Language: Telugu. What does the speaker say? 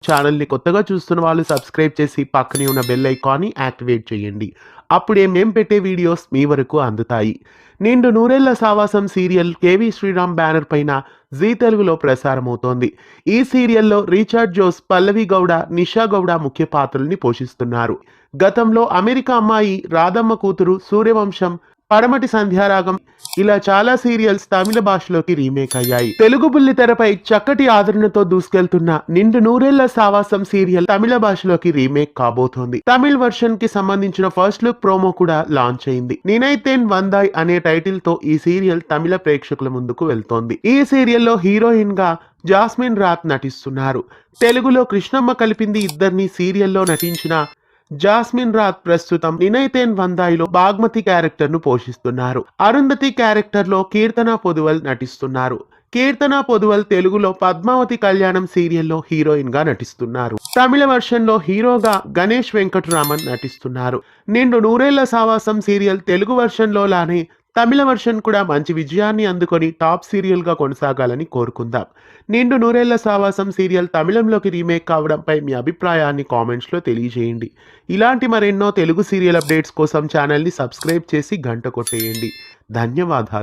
ఛానల్‌ని కొత్తగా చూస్తున్న వాళ్ళు సబ్స్క్రైబ్ చేసి పక్కనే ఉన్న బెల్ ఐకాన్‌ని యాక్టివేట్ చేయండి. అప్పుడే మేం పెట్టే వీడియోస్ మీ వరకు అందుతాయి. నిండు నూరేళ్ల సావాసం సీరియల్ కేవీ శ్రీరామ్ బ్యానర్ పైన జీ తెలుగులో ప్రసారమవుతోంది. ఈ సీరియల్‌లో రిచర్డ్ జోస్, పల్లవి గౌడ, నిషా గౌడ ముఖ్య పాత్రల్ని పోషిస్తున్నారు. గతంలో అమెరికా అమ్మాయి, రాధమ్మ కూతురు, సూర్యవంశం, పడమటి సంధ్యారాగం ఇలా చాలా సీరియల్స్ తమిళ భాషలోకి రీమేక్ అయ్యాయి. తెలుగు బుల్లితెరపై చక్కటి ఆదరణతో దూసుకెళ్తున్న నిండు నూరేళ్ల సావాసం సీరియల్ తమిళ భాషలోకి రీమేక్ కాబోతోంది. తమిళ్ వర్షన్ కి సంబంధించిన ఫస్ట్ లుక్ ప్రోమో కూడా లాంచ్ అయింది. నినైతేన్ వందాయ్ అనే టైటిల్ తో ఈ సీరియల్ తమిళ ప్రేక్షకుల ముందుకు వెళ్తోంది. ఈ సీరియల్లో హీరోయిన్ గా జాస్మిన్ రాత్ నటిస్తున్నారు. తెలుగులో కృష్ణమ్మ కలిపింది ఇద్దరిని సీరియల్లో నటించిన జాస్మిన్ రాత్ ప్రస్తుతం నినైతేన్ వందాయిలో బాగ్మతి క్యారెక్టర్ ను పోషిస్తున్నారు. అరుంధతి క్యారెక్టర్ లో కీర్తన పొదువల్ నటిస్తున్నారు. కీర్తన పొదువల్ తెలుగులో పద్మావతి కళ్యాణం సీరియల్లో హీరోయిన్ గా నటిస్తున్నారు. తమిళ వర్షన్ లో హీరోగా గణేష్ వెంకటరామన్ నటిస్తున్నారు. నిండు నూరేళ్ల సావాసం సీరియల్ తెలుగు వర్షన్ లో లానే తమిళ వర్షన్ కూడా మంచి విజయాన్ని అందుకొని టాప్ సీరియల్ గా కొనసాగాలని కోరుకుందాం. నిండు నూరేళ్ల సావాసం సీరియల్ తమిళంలోకి రీమేక్ కావడంపై మీ అభిప్రాయాన్ని కామెంట్స్ లో తెలియజేయండి. ఇలాంటి మరెన్నో తెలుగు సీరియల్ అప్డేట్స్ కోసం ఛానల్ని సబ్స్క్రైబ్ చేసి గంట కొట్టేయండి. ధన్యవాదాలు.